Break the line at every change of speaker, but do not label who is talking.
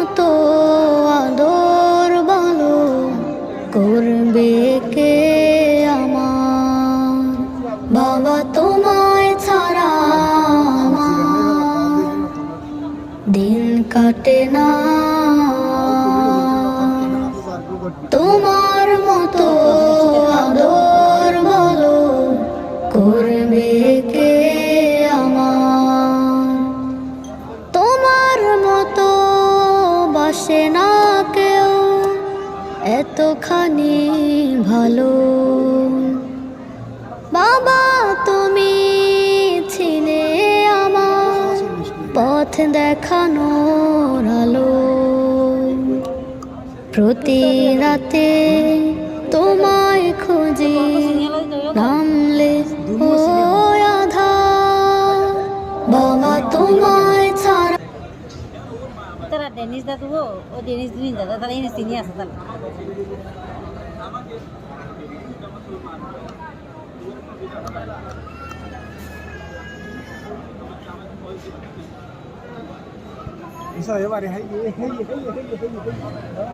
মতো আদর বলো করবে কে আমার? বাবা তোমায় ছাড়া আমার দিন কাটে না। তোমার মতো আদর বলো করবে কে আমার? তোমার মতো বাসে না কেউ এতখানি ভালো। বাবা তুমি ছিলে আমার পথ দেখানোর আলো। প্রতি রাতে তোমায় খুঁজি নামলে ও আধার। বাবা তোমায় ছাড়া
তারা ডেনিস দা তো ও ডেনিস দুই দাদা তারা ইনি চিনি আছে তাহলে
Isa, ya, vale,